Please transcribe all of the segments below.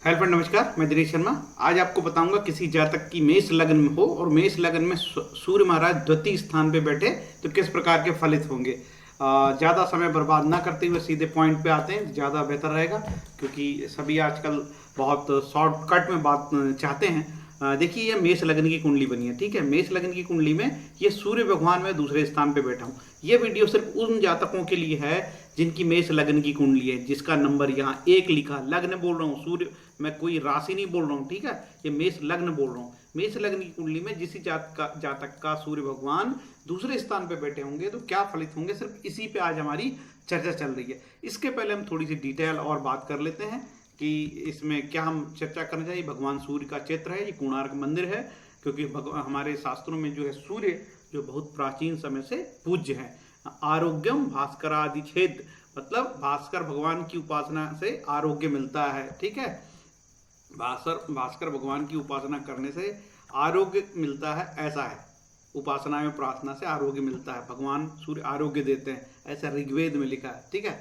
Hello friend, नमस्कार। मैं दिनेश शर्मा। आज आपको बताऊंगा किसी जातक की मेष लग्न में हो और मेष लग्न में सूर्य महाराज द्वितीय स्थान पे बैठे तो किस प्रकार के फलित होंगे। ज़्यादा समय बर्बाद ना करते हुए सीधे पॉइंट पे आते हैं, ज़्यादा बेहतर रहेगा, क्योंकि सभी आजकल बहुत शॉर्टकट में बात चाहते हैं। देखिए, ये मेष लग्न की कुंडली बनी है, ठीक है। मेष लग्न की कुंडली में ये सूर्य भगवान में दूसरे स्थान पे बैठा हूँ। ये वीडियो सिर्फ उन जातकों के लिए है जिनकी मेष लग्न की कुंडली है, जिसका नंबर यहाँ 1 लिखा। लग्न बोल रहा हूँ, सूर्य, मैं कोई राशि नहीं बोल रहा हूँ, ठीक है। ये मेष लग्न बोल रहा हूँ। मेष लग्न की कुंडली में जिस जातक का सूर्य भगवान दूसरे स्थान पे बैठे होंगे तो क्या फलित होंगे, सिर्फ इसी पे आज हमारी चर्चा चल रही है। इसके पहले हम थोड़ी सी डिटेल और बात कर लेते हैं कि इसमें क्या हम चर्चा करना चाहिए। भगवान सूर्य का क्षेत्र है, ये कोणार्क मंदिर है, क्योंकि हमारे शास्त्रों में जो है सूर्य जो बहुत प्राचीन समय से पूज्य है। आरोग्यम भास्करादि छेद, मतलब भास्कर भगवान की उपासना से आरोग्य मिलता है, ठीक है। भास्कर भगवान की उपासना करने से आरोग्य मिलता है, ऐसा है। उपासना में प्रार्थना से आरोग्य मिलता है, भगवान सूर्य आरोग्य देते हैं, ऐसा ऋग्वेद में लिखा है, ठीक है।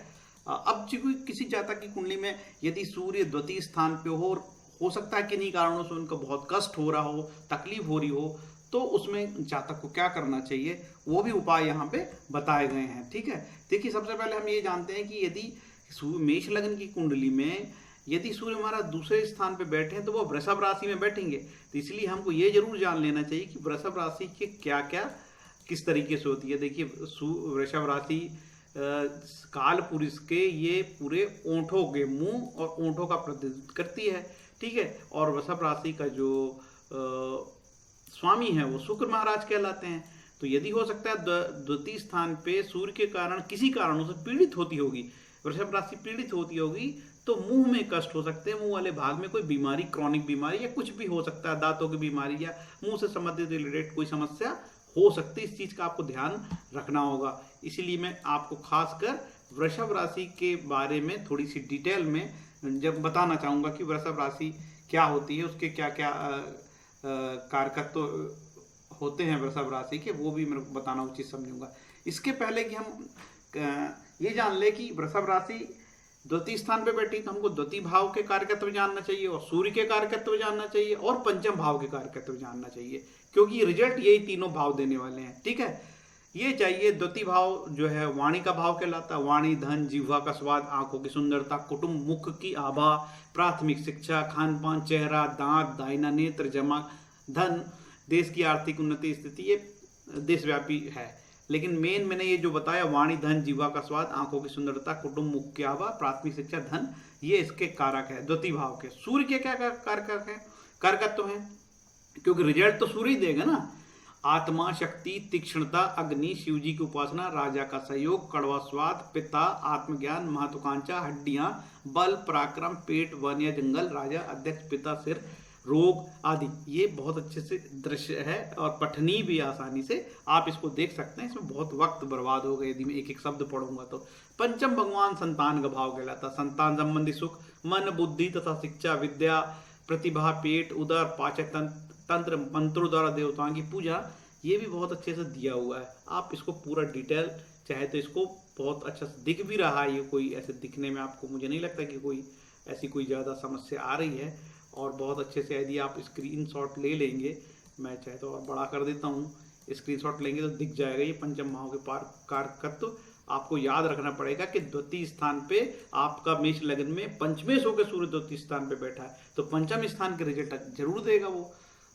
अब किसी जातक की कुंडली में यदि सूर्य द्वितीय स्थान पे हो सकता है किन्हीं कारणों से उनको बहुत कष्ट हो रहा हो, तकलीफ हो रही हो, तो उसमें जातक को क्या करना चाहिए, वो भी उपाय यहाँ पे बताए गए हैं, ठीक है। देखिए, सबसे पहले हम ये जानते हैं कि यदि मेष लग्न की कुंडली में यदि सूर्य महाराज दूसरे स्थान पे बैठे हैं तो वो वृषभ राशि में बैठेंगे। तो इसलिए हमको ये जरूर जान लेना चाहिए कि वृषभ राशि के क्या क्या किस तरीके से होती है। देखिए, वृषभ राशि काल पुरुष के ये पूरे ओंठों के मुंह और ओंठों का प्रतिनिधित्व करती है, ठीक है। और वृषभ राशि का जो स्वामी है वो शुक्र महाराज कहलाते हैं। तो यदि हो सकता है द्वितीय स्थान पे सूर्य के कारण किसी कारणों से पीड़ित होती होगी, वृषभ राशि पीड़ित होती होगी, तो मुंह में कष्ट हो सकते हैं, मुंह वाले भाग में कोई बीमारी, क्रॉनिक बीमारी या कुछ भी हो सकता है, दांतों की बीमारी या मुंह से संबंधित रिलेटेड कोई समस्या हो सकती है। इस चीज का आपको ध्यान रखना होगा। इसीलिए मैं आपको खासकर वृषभ राशि के बारे में थोड़ी सी डिटेल में जब बताना चाहूंगा कि वृषभ राशि क्या होती है, उसके क्या क्या कारकत्व होते हैं वृषभ राशि के, वो भी मेरे को बताना उचित समझूंगा। इसके पहले कि हम ये जान ले कि वृषभ राशि द्वितीय स्थान पे बैठी, तो हमको द्वितीय भाव के कारकत्व जानना चाहिए और सूर्य के कारकत्व जानना चाहिए और पंचम भाव के कारकत्व जानना चाहिए, क्योंकि रिजल्ट यही तीनों भाव देने वाले हैं, ठीक है। ये चाहिए। द्वितीय भाव जो है वाणी का भाव कहलाता है। वाणी, धन, जिह्वा का स्वाद, आंखों की सुंदरता, कुटुंब, मुख की आभा, प्राथमिक शिक्षा, खान पान, चेहरा, दांत, दाहिना नेत्र, जमा धन, देश की आर्थिक उन्नति स्थिति, ये देशव्यापी है। लेकिन मेन मैंने ये जो बताया, वाणी, धन, जीवा का स्वाद, आंखों की सुंदरता, कुटुंब, मुख की आभा, प्राथमिक शिक्षा, धन, ये इसके कारक है द्वितीय भाव के। सूर्य के क्या कारक है, कारकत्व है, क्योंकि रिजल्ट तो सूर्य ही देगा ना। आत्मा, शक्ति, तीक्ष्णता, अग्नि, शिव जी की उपासना, राजा का सहयोग, कड़वा स्वाद, पिता, आत्मज्ञान, महत्वाकांक्षा, हड्डियां, बल, पराक्रम, पेट, वन या जंगल, राजा, अध्यक्ष, पिता, सिर, रोग आदि, ये बहुत अच्छे से दृश्य है और पठनीय भी आसानी से आप इसको देख सकते हैं। इसमें बहुत वक्त बर्बाद होगा यदि मैं एक एक शब्द पढ़ूंगा तो। पंचम भगवान संतान का भाव कहलाता। संतान संबंधी सुख, मन, बुद्धि तथा शिक्षा, विद्या, प्रतिभा, पेट, उदर, पाचन तंत्र, मंत्रों द्वारा देवताओं की पूजा, ये भी बहुत अच्छे से दिया हुआ है। आप इसको पूरा डिटेल चाहे तो इसको बहुत अच्छा से दिख भी रहा है। ये कोई ऐसे दिखने में आपको, मुझे नहीं लगता कि कोई ऐसी कोई ज़्यादा समस्या आ रही है। और बहुत अच्छे से यदि आप स्क्रीनशॉट ले लेंगे, मैं चाहे तो और बड़ा कर देता हूँ, स्क्रीनशॉट लेंगे तो दिख जाएगा ये पंचम भाव के कारकत्व। आपको याद रखना पड़ेगा कि द्वितीय स्थान पे आपका मेष लग्न में पंचमेश होकर सूर्य द्वितीय स्थान पे बैठा है, तो पंचम स्थान के रिजल्ट जरूर देगा वो।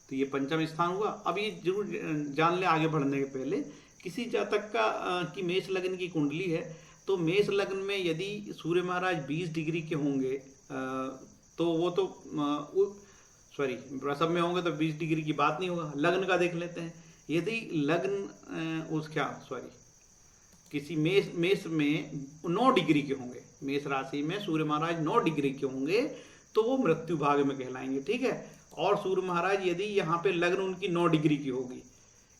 तो ये पंचम स्थान हुआ। अब ये जरूर जान ले आगे बढ़ने के पहले, किसी जातक का की मेष लग्न की कुंडली है, तो मेष लग्न में यदि सूर्य महाराज 20 डिग्री के होंगे, तो वो तो वृषभ में होंगे तो 20 डिग्री की बात नहीं होगा। लग्न का देख लेते हैं। यदि लग्न किसी मेष में 9 डिग्री के होंगे, मेष राशि में सूर्य महाराज 9 डिग्री के होंगे, तो वो मृत्यु भाग में कहलाएंगे, ठीक है। और सूर्य महाराज यदि यहाँ पे लग्न उनकी 9 डिग्री की होगी,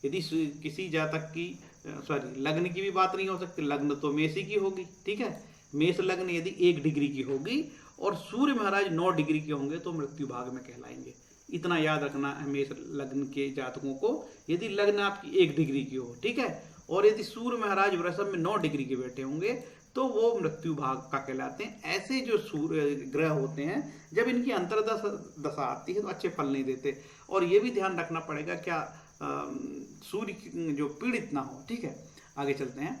यदि किसी जातक की लग्न की भी बात नहीं हो सकती, लग्न तो मेष की होगी, ठीक है। मेष लग्न यदि 1 डिग्री की होगी और सूर्य महाराज 9 डिग्री के होंगे तो मृत्यु भाग में कहलाएंगे। इतना याद रखना है मेष लग्न के जातकों को। यदि लग्न आपकी 1 डिग्री की हो, ठीक है, और यदि सूर्य महाराज वृषभ में 9 डिग्री के बैठे होंगे तो वो मृत्यु भाग का कहलाते हैं। ऐसे जो सूर्य ग्रह होते हैं जब इनकी अंतर्दशा आती है तो अच्छे फल नहीं देते। और ये भी ध्यान रखना पड़ेगा क्या सूर्य जो पीड़ित ना हो। ठीक है, आगे चलते हैं।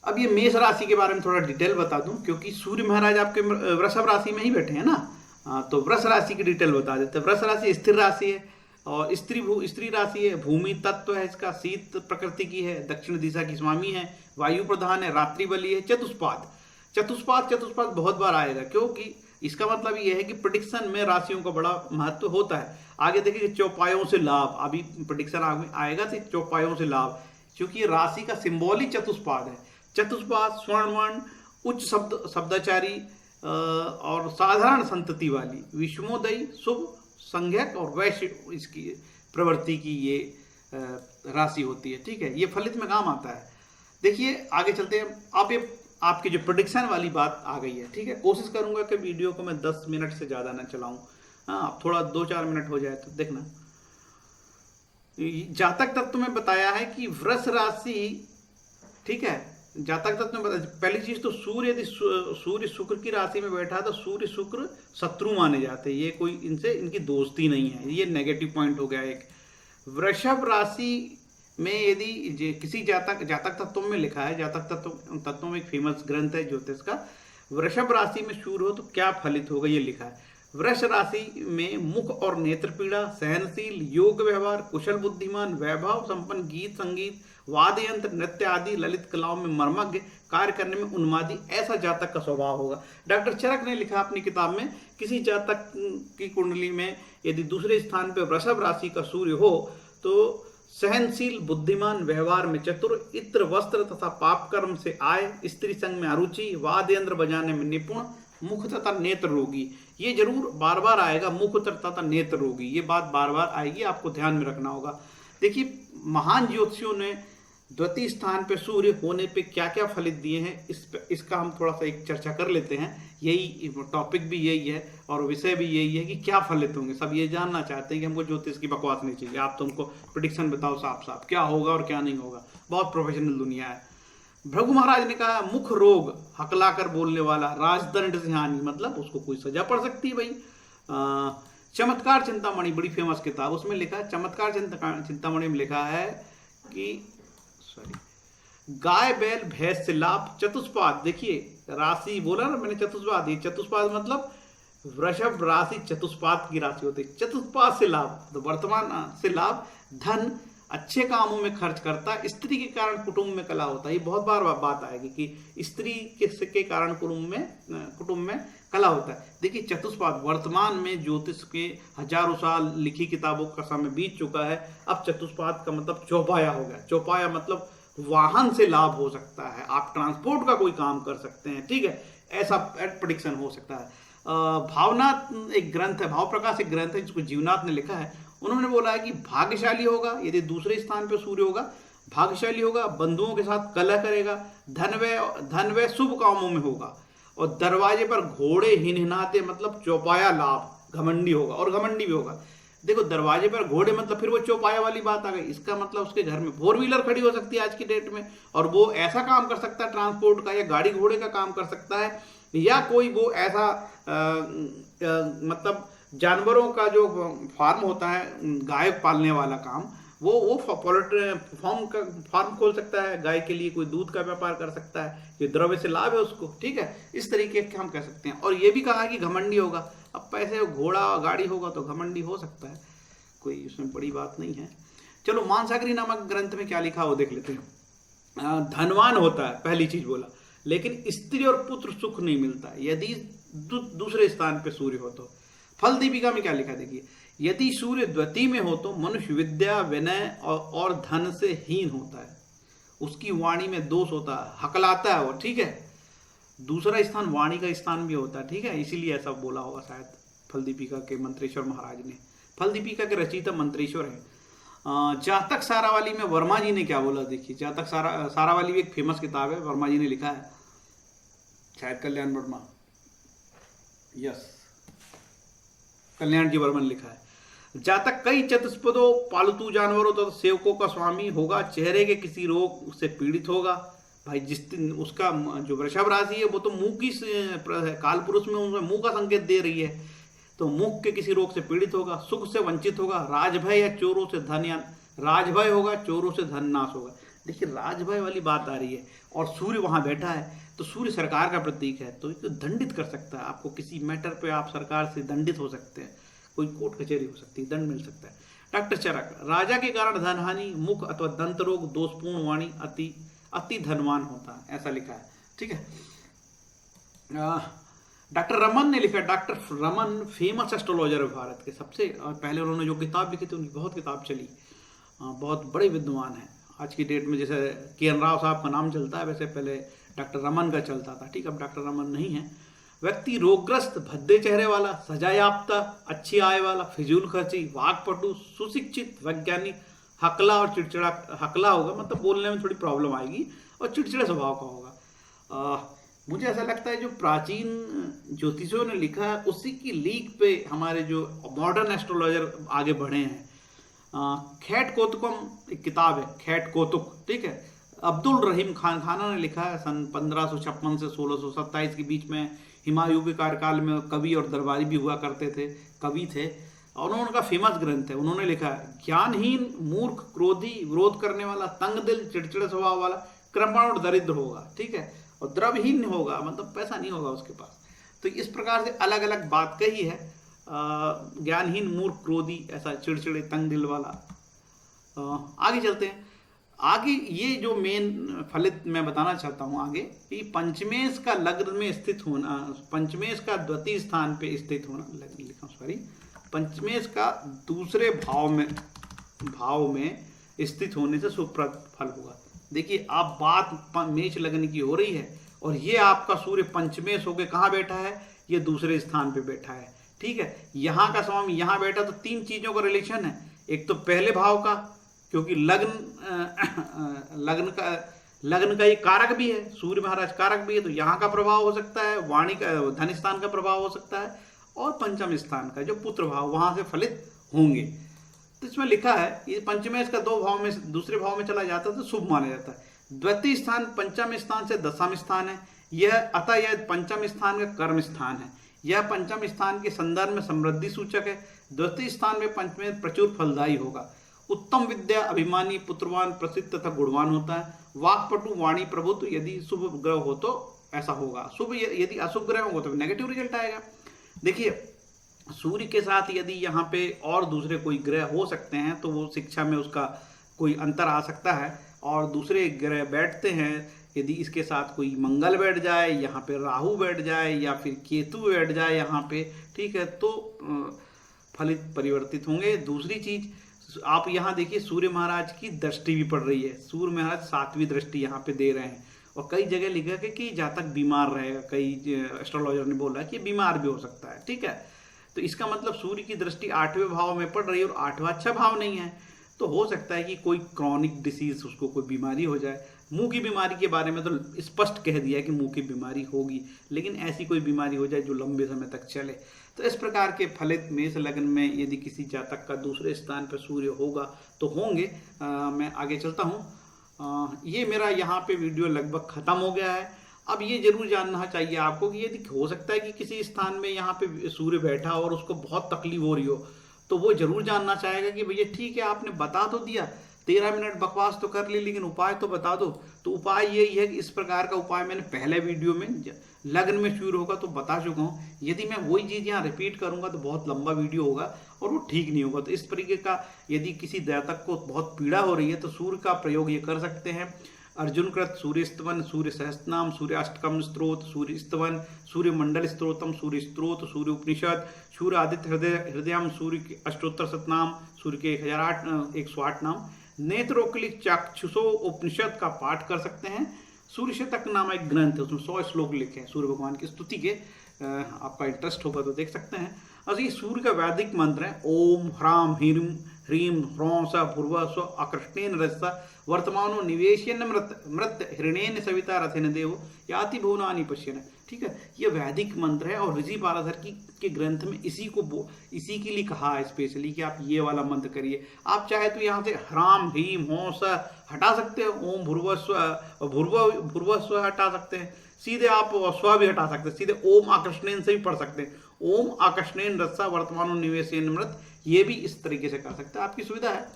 अब ये मेष राशि के बारे में थोड़ा डिटेल बता दूं, क्योंकि सूर्य महाराज आपके वृषभ राशि में ही बैठे हैं ना। तो वृष राशि की डिटेल बता देते हैं। वृष राशि स्थिर राशि है और स्त्री राशि है, भूमि तत्व है इसका, शीत प्रकृति की है, दक्षिण दिशा की स्वामी है, वायु प्रधान है, रात्रि बली है, चतुष्पाद बहुत बार आएगा, क्योंकि इसका मतलब ये है कि प्रेडिक्शन में राशियों का बड़ा महत्व होता है। आगे देखिए चौपायों से लाभ, अभी प्रेडिक्शन आएगा तो चौपायों से लाभ, क्योंकि राशि का सिंबल ही चतुष्पाद है। चतुष्पाद स्वर्णवर्ण, उच्च शब्दाचारी और साधारण संतति वाली, विषमोदयी, शुभ संज्ञक और वैश्य इसकी प्रवृत्ति की ये राशि होती है। ठीक है, ये फलित में काम आता है। देखिए आगे चलते हैं। आप ये आपकी जो प्रेडिक्शन वाली बात आ गई है। ठीक है, कोशिश करूंगा कि वीडियो को मैं 10 मिनट से ज़्यादा ना चलाऊं। हाँ, थोड़ा 2-4 मिनट हो जाए तो देखना। जातक तत्व में बताया है कि वृष राशि, ठीक है, जातक तत्व में पहली चीज तो सूर्य, यदि सूर्य शुक्र की राशि में बैठा तो सूर्य शुक्र शत्रु माने जाते हैं। ये कोई इनसे इनकी दोस्ती नहीं है, ये नेगेटिव पॉइंट हो गया एक। वृषभ राशि में यदि किसी जातक तत्व में लिखा है, जातक तत्व में एक फेमस ग्रंथ है ज्योतिष का, वृषभ राशि में सूर्य हो तो क्या फलित होगा, ये लिखा है। वृष राशि में मुख और नेत्र पीड़ा, सहनशील, योग व्यवहार, कुशल बुद्धिमान, वैभव संपन्न, गीत संगीत, वाद्य यंत्र, नृत्य आदि ललित कलाओं में मर्मज्ञ, कार्य करने में उन्मादी, ऐसा जातक का स्वभाव होगा। डॉक्टर चरक ने लिखा अपनी किताब में, किसी जातक की कुंडली में यदि दूसरे स्थान पर वृषभ राशि का सूर्य हो तो सहनशील, बुद्धिमान, व्यवहार में चतुर, इत्र वस्त्र तथा पाप कर्म से आय, स्त्री संग में अरुचि, वाद्य यंत्र बजाने में निपुण, मुख तथा नेत्र रोगी। ये जरूर बार बार आएगा, मुख तथा नेत्र रोगी, ये बात बार बार आएगी, आपको ध्यान में रखना होगा। देखिए महान ज्योतिषियों ने द्वितीय स्थान पे सूर्य होने पे क्या क्या फलित दिए हैं, इसका हम थोड़ा सा एक चर्चा कर लेते हैं। यही टॉपिक भी यही है और विषय भी यही है कि क्या फलित होंगे। सब ये जानना चाहते हैं कि हमको ज्योतिष की बकवास नहीं चाहिए, आप तो हमको प्रेडिक्शन बताओ साफ साफ क्या होगा और क्या नहीं होगा। बहुत प्रोफेशनल दुनिया है। भृगु महाराज ने कहा मुख रोग, हकलाकर बोलने वाला, राजदंड से हानि, मतलब उसको कोई सजा पड़ सकती है भाई। चमत्कार चिंतामणि बड़ी फेमस किताब, उसमें लिखा है, चमत्कार चिंतामणि में लिखा है कि गाय बैल भैंस से लाभ, चतुष्पाद। देखिए राशि बोला ना मैंने चतुष्पाद, ये चतुष्पाद मतलब वृषभ राशि चतुष्पाद की राशि होती है। चतुष्पाद से लाभ तो वर्तमान से लाभ, धन अच्छे कामों में खर्च करता, स्त्री के कारण कुटुंब में कला होता है। ये बहुत बार बात आएगी कि स्त्री के कारण कुटुंब में कला होता है। देखिए चतुष्पाद वर्तमान में ज्योतिष के हजारों साल लिखी किताबों का समय बीत चुका है। अब चतुष्पाद का मतलब चौपाया हो गया। चौपाया मतलब वाहन से लाभ हो सकता है, आप ट्रांसपोर्ट का कोई काम कर सकते हैं। ठीक है, ऐसा प्रेडिक्शन हो सकता है। भावनाथ एक ग्रंथ है, भाव प्रकाश एक ग्रंथ है जिसको जीवनाथ ने लिखा है। उन्होंने बोला है कि भाग्यशाली होगा यदि दूसरे स्थान पर सूर्य होगा, भाग्यशाली होगा, बंधुओं के साथ कलह करेगा, धन व शुभ कामों में होगा, और दरवाजे पर घोड़े हिनहिनाते मतलब चौपाया लाभ, घमंडी होगा और घमंडी भी होगा। देखो दरवाजे पर घोड़े मतलब फिर वो चौपाया वाली बात आ गई। इसका मतलब उसके घर में 4 व्हीलर खड़ी हो सकती है आज की डेट में, और वो ऐसा काम कर सकता है ट्रांसपोर्ट का, या गाड़ी घोड़े का काम कर सकता है, या कोई वो ऐसा मतलब जानवरों का जो फार्म होता है गाय पालने वाला काम, वो फार्म खोल सकता है गाय के लिए, कोई दूध का व्यापार कर सकता है, ये द्रव्य से लाभ है उसको। ठीक है, इस तरीके के हम कह सकते हैं। और ये भी कहा कि घमंडी होगा। अब पैसे घोड़ा गाड़ी होगा तो घमंडी हो सकता है, कोई उसमें बड़ी बात नहीं है। चलो मानसागरी नामक ग्रंथ में क्या लिखा वो देख लेते हैं। धनवान होता है पहली चीज बोला, लेकिन स्त्री और पुत्र सुख नहीं मिलता है यदि दूसरे स्थान पे सूर्य हो तो। फल दीपिका में क्या लिखा देखिए, यदि सूर्य द्वितीय में हो तो मनुष्य विद्या विनय और धन से हीन होता है, उसकी वाणी में दोष होता है, हकलाता है वो। ठीक है, दूसरा स्थान वाणी का स्थान भी होता है। ठीक है, इसीलिए ऐसा बोला होगा शायद फल दीपिका के मंत्रेश्वर महाराज ने। फल दीपिका के रचयिता मंत्रेश्वर है। जातक सारावाली में वर्मा जी ने क्या बोला देखिए। जातक सारावाली भी एक फेमस किताब है, वर्मा जी ने लिखा है, शायद कल्याण वर्मा, यस कल्याण जी वर्मन लिखा है। जातक कई चतुष्पदों, पालतू जानवरों तथा सेवकों का स्वामी होगा, चेहरे के किसी रोग से पीड़ित होगा, भाई जिस दिन उसका जो वृषभ राशि है वो तो मुंह की काल पुरुष में उसमें मुंह का संकेत दे रही है, तो मुख के किसी रोग से पीड़ित होगा, सुख से वंचित होगा, राजभय या चोरों से धन या राजभय होगा, चोरों से धन नाश होगा। देखिए राजभय वाली बात आ रही है और सूर्य वहां बैठा है, तो सूर्य सरकार का प्रतीक है, तो इसको दंडित कर सकता है आपको, किसी मैटर पे आप सरकार से दंडित हो सकते हैं, कोई कोर्ट कचहरी हो सकती है, दंड मिल सकता है। डॉक्टर चरक, राजा के कारण धन हानि, मुख अथवा दंत रोग, दोषपूर्ण वाणी, अति धनवान होता है, ऐसा लिखा है। ठीक है। डॉक्टर रमन ने लिखा, डॉक्टर रमन फेमस एस्ट्रोलॉजर है भारत के, सबसे पहले उन्होंने जो किताब लिखी थी उनकी बहुत किताब चली, बहुत बड़े विद्वान हैं। आज की डेट में जैसे के.एन. राव साहब का नाम चलता है, वैसे पहले डॉक्टर रमन का चलता था। ठीक, अब डॉक्टर रमन नहीं है। व्यक्ति रोगग्रस्त, भद्दे चेहरे वाला, सजायाफ्ता, अच्छी आय वाला, फिजूल खर्ची, वाकपटु, सुशिक्षित, वैज्ञानिक, हकला और चिड़चिड़ा, हकला होगा मतलब बोलने में थोड़ी प्रॉब्लम आएगी, और चिड़चिड़े स्वभाव का होगा। मुझे ऐसा लगता है जो प्राचीन ज्योतिषियों ने लिखा है उसी की लीक पे हमारे जो मॉडर्न एस्ट्रोलॉजर आगे बढ़े हैं। खैट कौतुकम एक किताब है, खैट कौतुक, ठीक है, अब्दुल रहीम खाना ने लिखा है, सन 1556 से 1627 के बीच में हुमायूं के कार्यकाल में कवि और दरबारी भी हुआ करते थे, कवि थे, और उनका फेमस ग्रंथ है। उन्होंने लिखा है, ज्ञानहीन, मूर्ख, क्रोधी, विरोध करने वाला, तंग दिल, चिड़चिड़े स्वभाव वाला, कृपण और दरिद्र होगा। ठीक है, और द्रव्यहीन होगा, मतलब पैसा नहीं होगा उसके पास। तो इस प्रकार से अलग अलग बात कही है। ज्ञानहीन, मूर्ख, क्रोधी, ऐसा चिड़चिड़े, तंग दिल वाला। आगे चलते हैं। आगे ये जो मेन फलित मैं बताना चाहता हूँ आगे, कि पंचमेश का लग्न में स्थित होना, पंचमेश का द्वितीय स्थान पे स्थित होना, लिखा सॉरी, पंचमेश का दूसरे भाव में स्थित होने से सुप्रद फल होगा। देखिए आप बात मेष लग्न की हो रही है, और ये आपका सूर्य पंचमेश होकर कहाँ बैठा है, ये दूसरे स्थान पे बैठा है। ठीक है, यहाँ का स्वामी यहाँ बैठा, तो तीन चीजों का रिलेशन है। एक तो पहले भाव का, क्योंकि लग्न का ये कारक भी है, सूर्य महाराज कारक भी है, तो यहाँ का प्रभाव हो सकता है, वाणी का, धन स्थान का प्रभाव हो सकता है, और पंचम स्थान का जो पुत्र भाव, वहां से फलित होंगे। तो इसमें लिखा है ये पंचमेश का दो भाव में दूसरे भाव में चला जाता है तो शुभ माना जाता है। द्वितीय स्थान पंचम स्थान से दशम स्थान है, यह अतः यह पंचम स्थान का कर्म स्थान है, यह पंचम स्थान के संदर्भ में समृद्धि सूचक है। द्वितीय स्थान में पंचमेश प्रचुर फलदायी होगा। उत्तम विद्या, अभिमानी, पुत्रवान, प्रसिद्ध तथा गुणवान होता है। वाक्पटु, वाणी प्रभुत्व, यदि शुभ ग्रह हो तो ऐसा होगा, शुभ यदि अशुभ ग्रह हो तो नेगेटिव रिजल्ट आएगा। देखिए सूर्य के साथ यदि यहाँ पे और दूसरे कोई ग्रह हो सकते हैं तो वो शिक्षा में उसका कोई अंतर आ सकता है, और दूसरे ग्रह बैठते हैं, यदि इसके साथ कोई मंगल बैठ जाए, यहाँ पे राहु बैठ जाए, या फिर केतु बैठ जाए यहाँ पे, ठीक है, तो फलित परिवर्तित होंगे। दूसरी चीज आप यहाँ देखिए, सूर्य महाराज की दृष्टि भी पड़ रही है, सूर्य महाराज 7वीं दृष्टि यहाँ पे दे रहे हैं, और कई जगह लिखा है कि जातक बीमार रहेगा, कई एस्ट्रोलॉजर ने बोला कि बीमार भी हो सकता है। ठीक है, तो इसका मतलब सूर्य की दृष्टि 8वें भाव में पड़ रही है, और 8वां अच्छा भाव नहीं है, तो हो सकता है कि कोई क्रॉनिक डिसीज, उसको कोई बीमारी हो जाए। मुंह की बीमारी के बारे में तो स्पष्ट कह दिया है कि मुंह की बीमारी होगी, लेकिन ऐसी कोई बीमारी हो जाए जो लंबे समय तक चले। तो इस प्रकार के फलित मेष लग्न में यदि किसी जातक का दूसरे स्थान पर सूर्य होगा तो होंगे। मैं आगे चलता हूँ। ये मेरा यहाँ पे वीडियो लगभग खत्म हो गया है। अब ये जरूर जानना चाहिए आपको कि यदि हो सकता है कि किसी स्थान में यहाँ पे सूर्य बैठा और उसको बहुत तकलीफ हो रही हो, तो वो जरूर जानना चाहेगा कि भैया ठीक है आपने बता तो दिया, 13 मिनट बकवास तो कर ली, लेकिन उपाय तो बता दो। तो उपाय यही है कि इस प्रकार का उपाय मैंने पहले वीडियो में लग्न में सूर्य होगा तो बता चुका हूँ। यदि मैं वही चीज़ यहाँ रिपीट करूंगा तो बहुत लंबा वीडियो होगा और वो ठीक नहीं होगा। तो इस तरीके का यदि किसी जातक को बहुत पीड़ा हो रही है तो सूर्य का प्रयोग ये कर सकते हैं। अर्जुन कृत सूर्य स्तवन, सूर्य सहस्त्रनाम, सूर्य अष्टकम स्त्रोत, सूर्य स्तवन, सूर्य मंडल स्त्रोतम, सूर्य स्त्रोत, सूर्य उपनिषद, सूर्य आदित्य हृदयम, सूर्य के अष्टोत्तर शतनाम, सूर्य के 108 नाम, नेत्रोक्लिक चाक्षुषो उपनिषद का पाठ कर सकते हैं। सूर्य शतक नाम एक ग्रंथ है, उसमें 100 श्लोक लिखे हैं सूर्य भगवान की स्तुति के। आपका इंटरेस्ट होगा तो देख सकते हैं। और ये सूर्य का वैदिक मंत्र है ओम ह्राम ह्रीम ह्रीम ह्रौं स भूर्व स्व आकृष्टेन रजसा वर्तमानो निवेशयन मृत मृत हृणेन सविता रथेन देव याति भुवनानि पश्यन। ठीक है, ये वैदिक मंत्र है और ऋषि पाराशर की के ग्रंथ में इसी के लिए कहा है स्पेशली कि आप ये वाला मंत्र करिए। आप चाहे तो यहाँ से ह्राम ह्रीम होस हटा सकते हैं, ओम भूर्भुवस्व हटा सकते हैं, सीधे आप स्व भी हटा सकते हैं, सीधे ओम आकर्षणेन से भी पढ़ सकते हैं, ओम आकर्षणेन रस्सा वर्तमान निवेशन मृत, ये भी इस तरीके से कर सकते हैं, आपकी सुविधा है।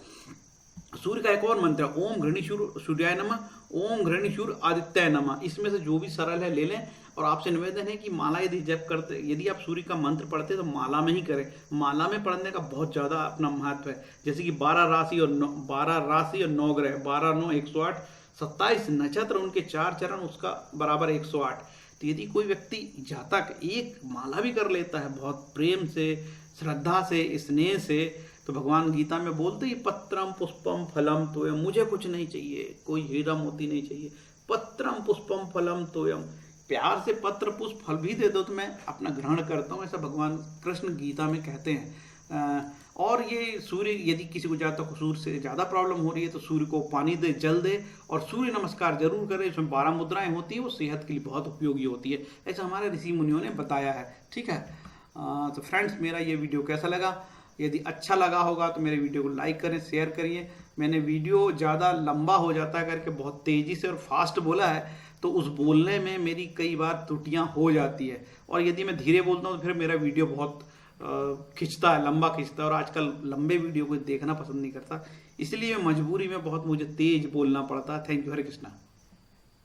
सूर्य का एक और मंत्र है, ओम घृणिशूर सूर्याय नमः, ओम घृणिशूर आदित्याय नमः। इसमें से जो भी सरल है ले लें। और आपसे निवेदन है कि माला यदि जप करते, यदि आप सूर्य का मंत्र पढ़ते तो माला में ही करें। माला में पढ़ने का बहुत ज़्यादा अपना महत्व है। जैसे कि 12 राशि और 9 ग्रह, 12 9 108, 27 नक्षत्र, उनके 4 चरण, उसका बराबर 108। तो यदि कोई व्यक्ति जातक एक माला भी कर लेता है बहुत प्रेम से, श्रद्धा से, स्नेह से, तो भगवान गीता में बोलते ही पत्रम पुष्पम फलम तोयम, मुझे कुछ नहीं चाहिए, कोई हीरा मोती नहीं चाहिए, पत्रम पुष्पम फलम तोयम, प्यार से पत्र पुष्प फल भी दे दो तो मैं अपना ग्रहण करता हूँ, ऐसा भगवान कृष्ण गीता में कहते हैं। और ये सूर्य, यदि किसी को जातक को सूर्य से ज़्यादा प्रॉब्लम हो रही है तो सूर्य को पानी दे, जल दे, और सूर्य नमस्कार जरूर करें। इसमें 12 मुद्राएं होती है, वो सेहत के लिए बहुत उपयोगी होती है, ऐसा हमारे ऋषि मुनियों ने बताया है। ठीक है, तो फ्रेंड्स, मेरा ये वीडियो कैसा लगा? यदि अच्छा लगा होगा तो मेरे वीडियो को लाइक करें, शेयर करिए। मैंने वीडियो ज़्यादा लंबा हो जाता है करके बहुत तेज़ी से और फास्ट बोला है, तो उस बोलने में मेरी कई बार त्रुटियां हो जाती है, और यदि मैं धीरे बोलता हूँ तो फिर मेरा वीडियो बहुत खिंचता है, लंबा खिंचता है, और आजकल लंबे वीडियो को देखना पसंद नहीं करता, इसलिए मजबूरी में बहुत मुझे तेज बोलना पड़ता है। Thank you, Hare Krishna.